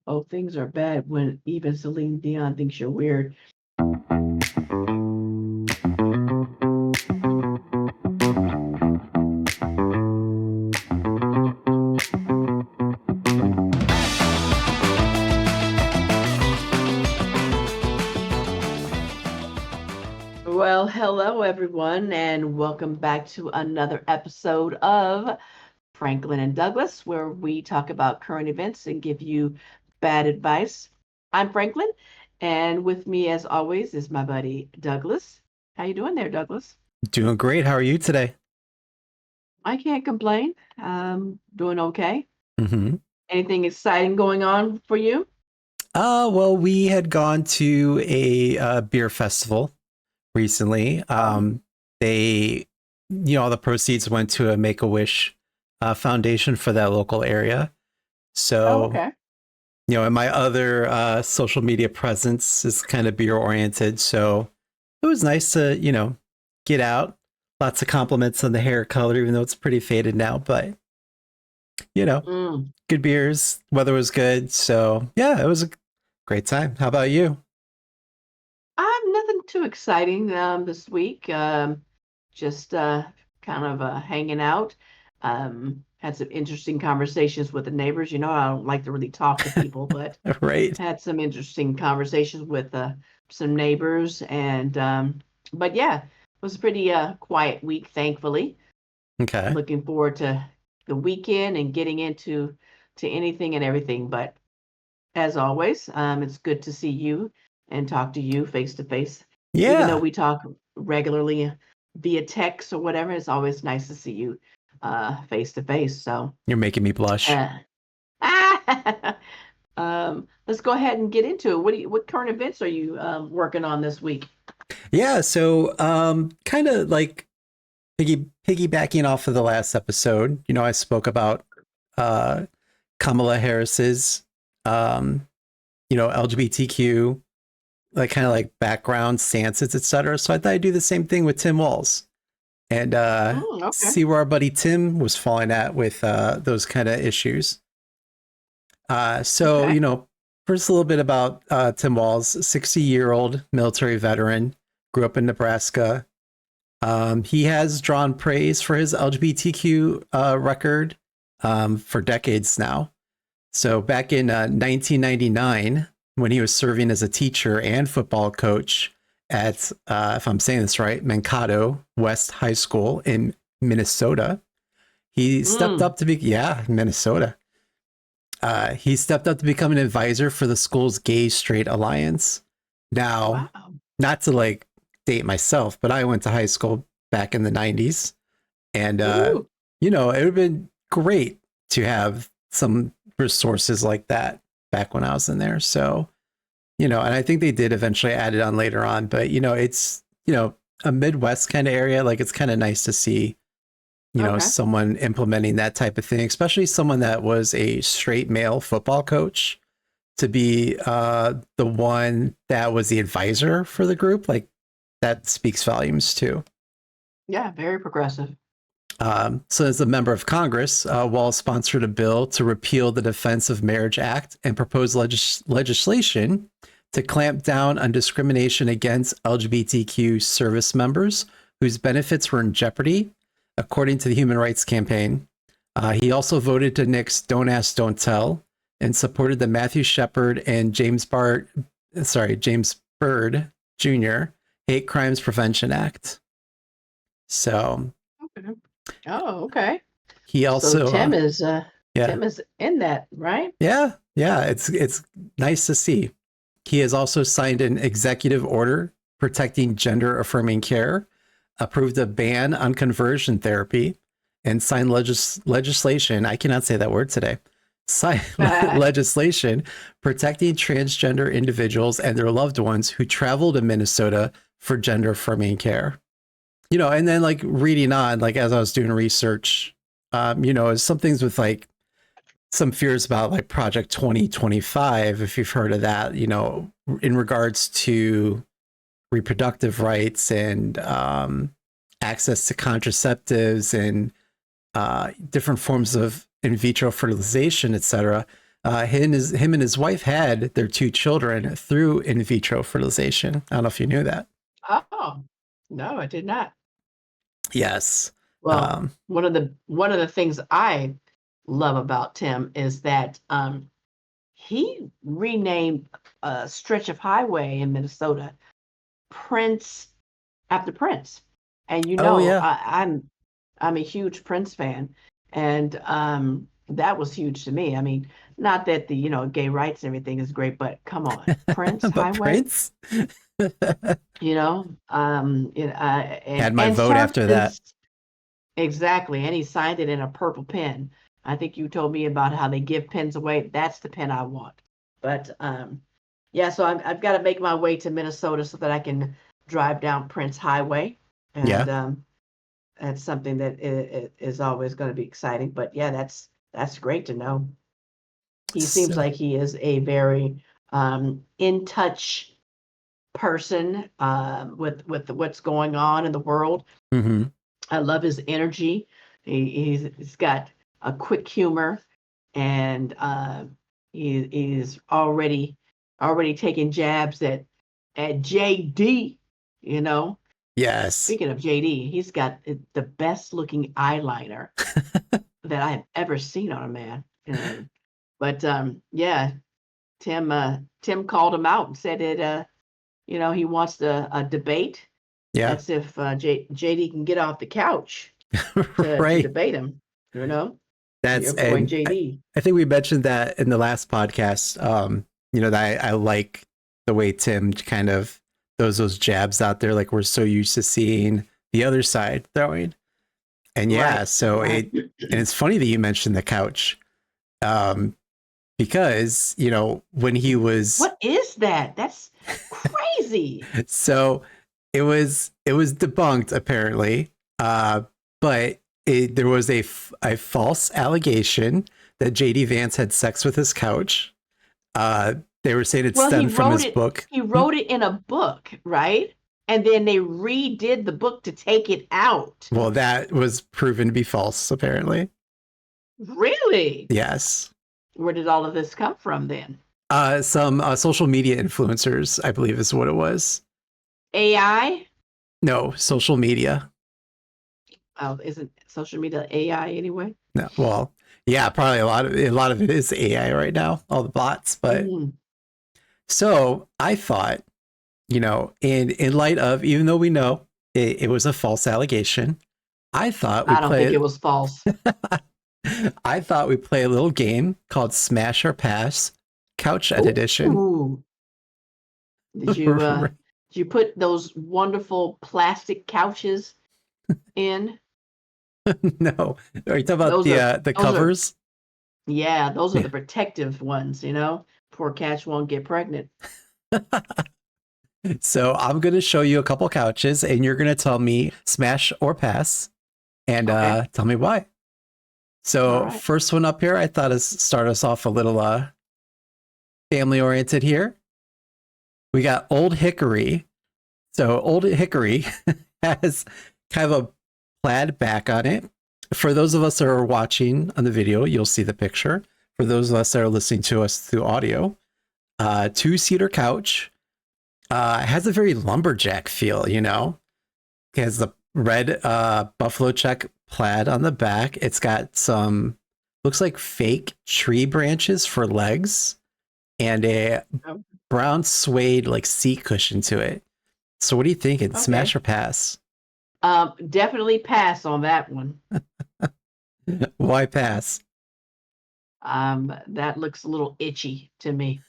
Oh, things are bad when even Celine Dion thinks you're weird. Well, hello everyone, and welcome back to another episode of Franklin and Douglas, where we talk about current events and give you bad advice. I'm Franklin, and with me, as always, is my buddy Douglas. How you doing there, Douglas? Doing great. How are you today? I can't complain. Doing okay. hmm Anything exciting going on for you? well, we had gone to a beer festival recently. Oh, They, all the proceeds went to a Make a Wish foundation for that local area. oh, So, okay. and my other social media presence is kind of beer oriented. So it was nice to, get out. Lots of compliments on the hair color, even though it's pretty faded now. But, you know, Mm. good beers. Weather was good. So, yeah, it was a great time. How about you? Nothing too exciting this week. Just kind of hanging out. Had some interesting conversations with the neighbors. You know, I don't like to really talk to people, but Right. had some interesting conversations with some neighbors. And but yeah, it was a pretty quiet week, thankfully. Okay. Looking forward to the weekend and getting into to anything and everything. But as always, it's good to see you and talk to you face to face. Even though Yeah. we talk regularly via text or whatever, it's always nice to see you face to face. So, You're making me blush. uh, let's go ahead and get into it. What current events are you working on this week? Yeah. So, kind of like piggybacking off of the last episode, I spoke about uh, Kamala Harris's, um, LGBTQ, like kind of like background stances, etc. So I thought I'd do the same thing with Tim Walz and Okay. see where our buddy Tim was falling at with those kind of issues. So, Okay. first a little bit about Tim Walz, 60-year-old military veteran, grew up in Nebraska. He has drawn praise for his LGBTQ record for decades now. So back in 1999, when he was serving as a teacher and football coach at, if I'm saying this right, Mankato West High School in Minnesota, he stepped Mm. up to be, yeah, Minnesota. He stepped up to become an advisor for the school's Gay Straight Alliance. Now, Wow. not to like date myself, but I went to high school back in the 90s. And, Ooh. it would have been great to have some resources like that back when I was in there. So, and I think they did eventually add it on later on, but, it's, a Midwest kind of area. Like it's kind of nice to see Okay. someone implementing that type of thing, especially someone that was a straight male football coach to be the one that was the advisor for the group. Like that speaks volumes too. Yeah. Very progressive. So, as a member of Congress, Walz sponsored a bill to repeal the Defense of Marriage Act and proposed legislation to clamp down on discrimination against LGBTQ service members whose benefits were in jeopardy, according to the Human Rights Campaign. He also voted to nix Don't Ask, Don't Tell and supported the Matthew Shepard and James Byrd Jr. Hate Crimes Prevention Act. So Okay. Oh, okay. he So also, yeah, Tim is in that, right? yeah, it's nice to see. He has also signed an executive order protecting gender affirming care, approved a ban on conversion therapy, and signed legislation. I cannot say that word today. Signed legislation protecting transgender individuals and their loved ones who travel to Minnesota for gender affirming care. And then like reading on, like as I was doing research, some things with like some fears about like Project 2025, if you've heard of that, in regards to reproductive rights and access to contraceptives and different forms of in vitro fertilization, etc. Him and his wife had their two children through in vitro fertilization. I don't know if you knew that. Oh, no, I did not. Yes. Well, Um, one of the things I love about Tim is that he renamed a stretch of highway in Minnesota Prince after Prince. And oh yeah. I'm a huge Prince fan, and that was huge to me. I mean, not that the gay rights and everything is great, but come on, Prince But Highway, Prince had my and vote served after that. this exactly, and he signed it in a purple pen. I think you told me about how they give pens away. That's the pen I want. But yeah, so I've got to make my way to Minnesota so that I can drive down Prince Highway, and Yeah. that's something that is always going to be exciting. But yeah, that's great to know. He seems So, like he is a very in touch person with what's going on in the world. mhm. I love his energy. He's got a quick humor, and he's already taking jabs at JD. You know, Yes. speaking of JD, he's got the best looking eyeliner that I have ever seen on a man. But yeah, Tim called him out and said that he wants a debate. Yeah. That's if JD can get off the couch to Right. debate him. You know, your That's boy and JD. I think we mentioned that in the last podcast. That I like the way Tim kind of those jabs out there, like we're so used to seeing the other side throwing. And yeah, Right, so right. and it's funny that you mentioned the couch. Um, because, when he was What is that? That's crazy. so it was debunked apparently. But there was a false allegation that JD Vance had sex with his couch. They were saying it Well, he stemmed from wrote his it. book. He wrote it in a book, right? And then they redid the book to take it out. Well, that was proven to be false, apparently. Really? Yes. Where did all of this come from then? Some social media influencers, I believe, is what it was. AI? No, social media. Oh, isn't social media AI anyway? No, well, yeah, probably a lot of it is AI right now, all the bots. But Mm, so I thought, in light of, even though we know it was a false allegation, I thought we I don't think play it was false. I thought we play a little game called Smash or Pass, Couch Ed Edition. Ooh. Did you did you put those wonderful plastic couches in? No, are you talking about Those are the those are covers? yeah, those are Yeah. the protective ones. Poor cats won't get pregnant. So I'm gonna show you a couple couches, and you're gonna tell me smash or pass, and Okay. tell me why. All So right. first one up here, I thought is start us off a little family oriented here. We got Old Hickory. So Old Hickory has kind of a plaid back on it. For those of us that are watching on the video, you'll see the picture. For those of us that are listening to us through audio, two-seater couch. It has a very lumberjack feel, It has the red buffalo check plaid on the back. It's got some, looks like fake tree branches for legs and a Oh, brown suede like seat cushion to it. So what do you think? It's smash okay. or pass? Definitely pass on that one. Why pass? That looks a little itchy to me.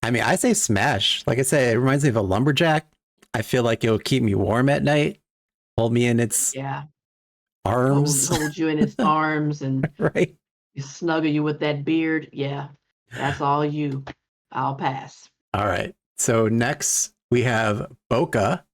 I mean, I say smash. Like I said, it reminds me of a lumberjack. I feel like it'll keep me warm at night, hold me in its Yeah. Hold arms, hold you in its arms and right? snuggle you with that beard. Yeah. That's all you. I'll pass. All right. So next we have Boca.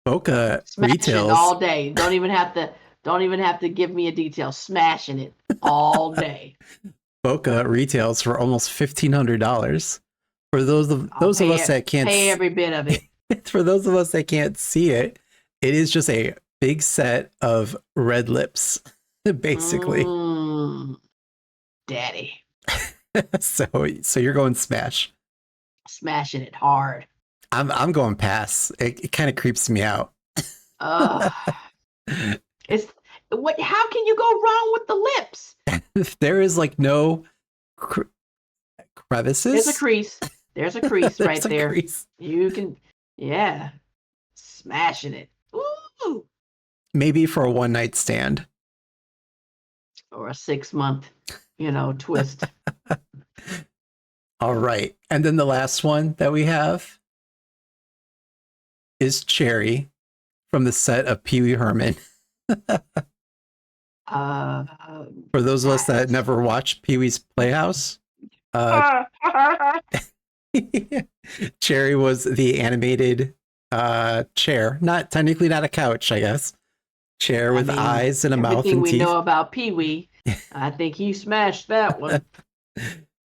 Boca Smashing retails. all day. Don't even have to give me a detail. Smashing it all day. Boca retails for almost $1,500. For I'll those of pay us it. that can't Pay every bit of it. for those of us that can't see it, it is just a big set of red lips, basically. Mm. daddy. So you're going smash. Smashing it hard. I'm going pass. It kind of creeps me out. Uh, it's what? How can you go wrong with the lips? There is like no There's a crevices. crease. There's a crease There's right a there. crease. You can, yeah, smashing it. Ooh, Maybe for a one night stand. or a 6 month, twist. All right. And then the last one that we have is Cherry from the set of Pee Wee Herman. Uh, For those of us that pass. never watched Pee Wee's Playhouse, uh, Cherry was the animated chair. Not technically not a couch, I guess. Chair I with mean, eyes and a mouth everything and we teeth. know about Pee Wee, I think he smashed that one.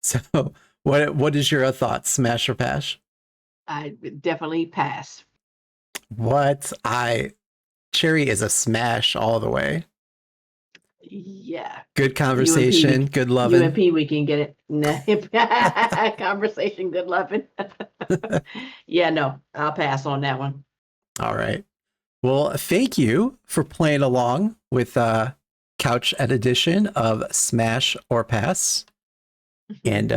So what is your thoughts? Smash or pass? I definitely pass. What? Cherry is a smash all the way. Yeah. Good conversation, good You and loving. Pee Wee can get it. Conversation, good loving. Yeah, no, I'll pass on that one. All right. Well, thank you for playing along with Couch Ed edition of Smash or Pass. And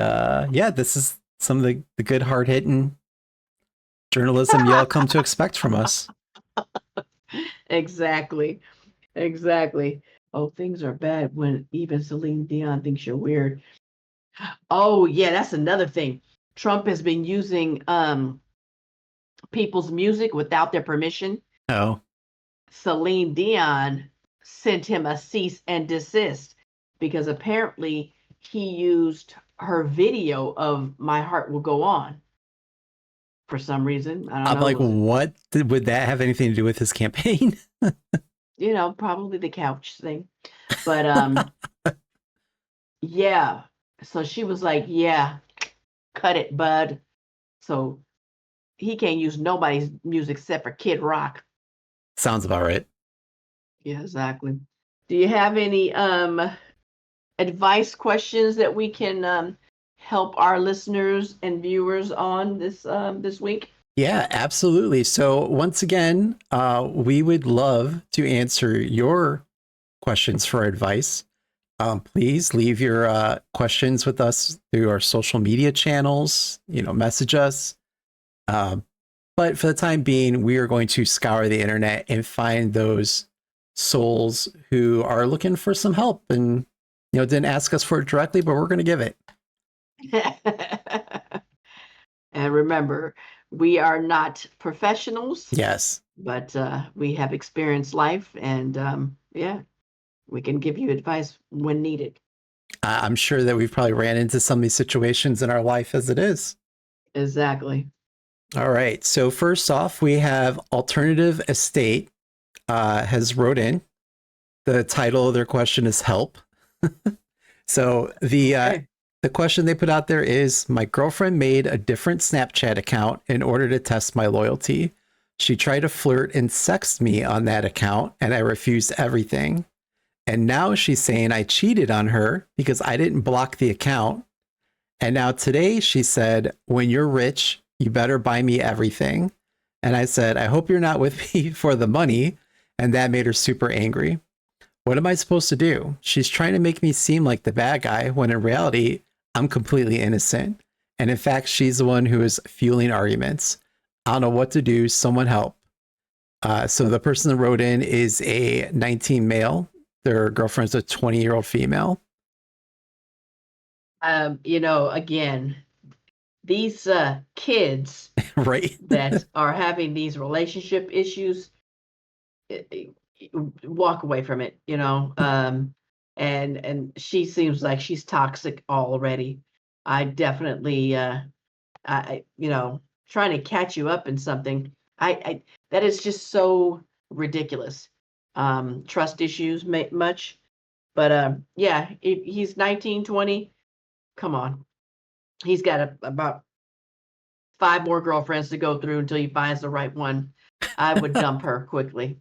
yeah, this is some of the good hard hitting journalism y'all come to expect from us. Exactly. Exactly. Oh, things are bad when even Celine Dion thinks you're weird. Oh, yeah, that's another thing. Trump has been using people's music without their permission. Oh, Celine Dion sent him a cease and desist because apparently he used her video of My Heart Will Go On for some reason. I don't I'm know. like, what would that have anything to do with his campaign? Probably the couch thing. But yeah. So she was like, yeah, cut it, bud. So he can't use nobody's music except for Kid Rock. Sounds about right. Yeah, exactly. Do you have any advice questions that we can help our listeners and viewers on this week? Yeah, absolutely. So once again, we would love to answer your questions for advice. Please leave your questions with us through our social media channels. Message us. But for the time being, we are going to scour the internet and find those souls who are looking for some help and didn't ask us for it directly, but we're going to give it. And remember, we are not professionals. Yes. But we have experienced life, and yeah, we can give you advice when needed. I'm sure that we've probably ran into some of these situations in our life as it is. Exactly. All right. So first off, we have Alternative Estate has wrote in. The title of their question is help. So the question they put out there is, my girlfriend made a different Snapchat account in order to test my loyalty. She tried to flirt and sext me on that account, and I refused everything. And now she's saying I cheated on her because I didn't block the account. And now today she said, when you're rich, you better buy me everything. And I said, I hope you're not with me for the money. And that made her super angry. What am I supposed to do? She's trying to make me seem like the bad guy when in reality, I'm completely innocent. And in fact, she's the one who is fueling arguments. I don't know what to do. Someone help. So the person that wrote in is a 19 male. Their girlfriend's a 20-year-old female. Again, these kids Right. that are having these relationship issues, walk away from it, and she seems like she's toxic already. I definitely trying to catch you up in something. I that is just so ridiculous. Trust issues much, but yeah, he's 19, 20. Come on, he's got about 5 more girlfriends to go through until he finds the right one. I would dump her quickly.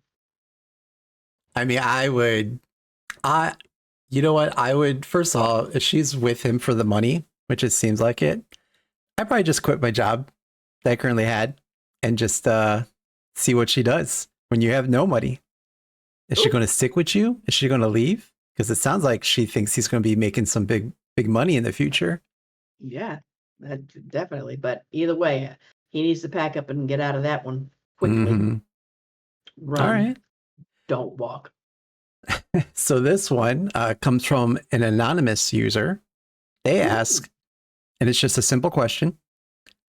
I mean, I would, You know what? I would, first of all, if she's with him for the money, which it seems like it, I'd probably just quit my job that I currently had and just see what she does when you have no money. Is she Ooh, going to stick with you? Is she going to leave? Because it sounds like she thinks he's going to be making some big money in the future. yeah, definitely. But either way, he needs to pack up and get out of that one quickly. Hmm. All Run, right. don't walk. So this one comes from an anonymous user. They Ooh. ask, and it's just a simple question: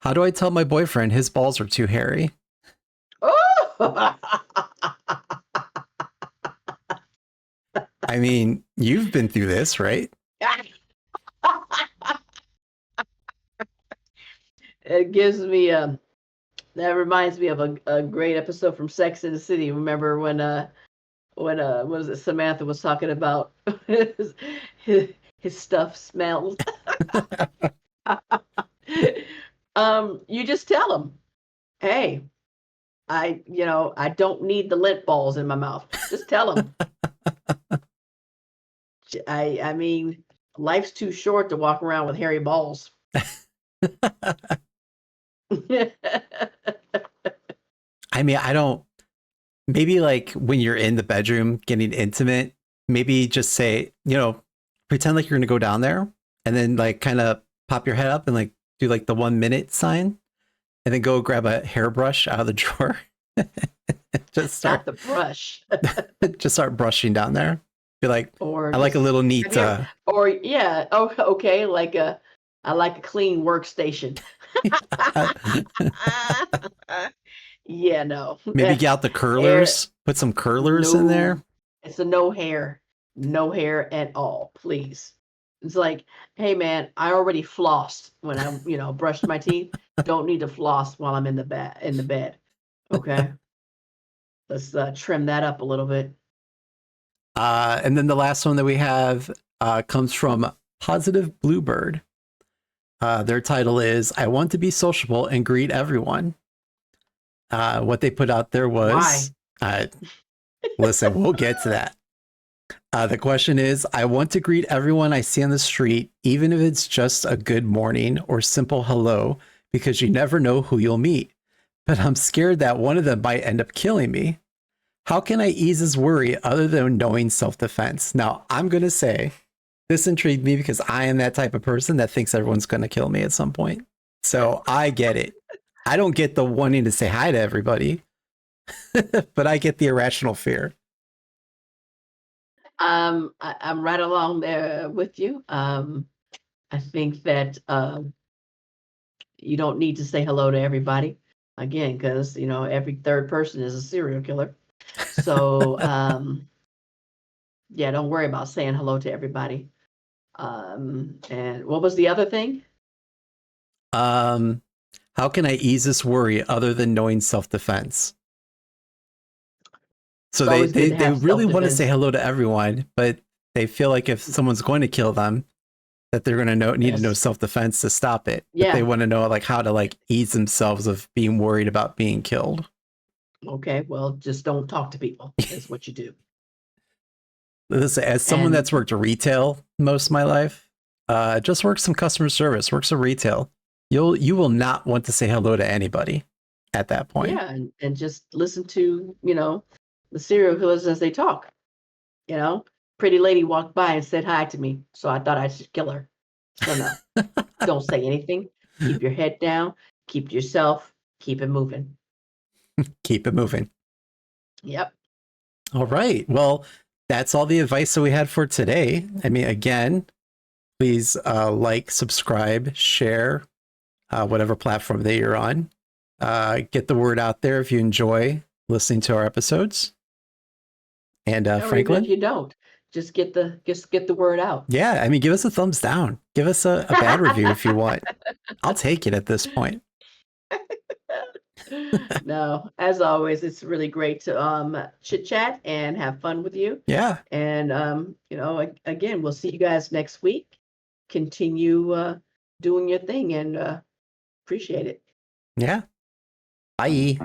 how do I tell my boyfriend his balls are too hairy? Oh! I mean, you've been through this, right? It gives me that reminds me of a great episode from Sex and the City. Remember when what was it, Samantha was talking about his, his stuff smells. You just tell him, hey, I don't need the lint balls in my mouth. Just tell him. I mean, life's too short to walk around with hairy balls. I mean, I don't, maybe like when you're in the bedroom getting intimate, maybe just say, pretend like you're going to go down there and then like kind of pop your head up and like do like the 1 minute sign and then go grab a hairbrush out of the drawer. just Not start the brush. just start brushing down there. Be like, Or I like a just little have neat you ever, or yeah, oh okay, I like a clean workstation. Yeah, no. maybe get out the Hair, curlers, put some curlers in no. there. It's a no hair. No hair at all, please. It's like, hey man, I already flossed when I brushed my teeth. Don't need to floss while I'm in the bed. Okay? Let's trim that up a little bit. And then the last one that we have comes from Positive Bluebird. Their title is I Want to Be Sociable and Greet Everyone. What they put out there Why? was listen, we'll get to that. The question is I want to greet everyone I see on the street, even if it's just a good morning or simple hello, because you never know who you'll meet. But I'm scared that one of them might end up killing me. How can I ease his worry other than knowing self defense? Now, I'm going to say this intrigued me because I am that type of person that thinks everyone's going to kill me at some point. So I get it. I don't get the wanting to say hi to everybody, but I get the irrational fear. I'm right along there with you. I think that you don't need to say hello to everybody again, because every third person is a serial killer. So yeah, don't worry about saying hello to everybody. And what was the other thing? Um, how can I ease this worry other than knowing self defense? So It's they, always good they to they have really want to say self-defense. hello to everyone, but they feel like if someone's going to kill them, that they're going to need to know Yes. self defense to stop it. But they Yeah. want to know like how to like ease themselves of being worried about being killed. Okay. Well, just don't talk to people. Is what you do. Listen, as someone And that's worked retail most of my life, just works some customer service, works in retail, you will not want to say hello to anybody at that point. yeah, and just listen to the serial killers as they talk. You know, pretty lady walked by and said hi to me, so I thought I should kill her. So no, don't say anything. Keep your head down. Keep yourself. Keep it moving. Keep it moving. Yep. All right. Well, that's all the advice that we had for today. I mean, again, please like, subscribe, share, whatever platform that you're on. Get the word out there if you enjoy listening to our episodes. And Or even if Franklin, you don't, just get the word out. yeah, I mean, give us a thumbs down. Give us a bad review if you want. I'll take it at this point. No, as always, it's really great to chit chat and have fun with you. Yeah. And again, we'll see you guys next week. Continue doing your thing and appreciate it. Yeah. Bye.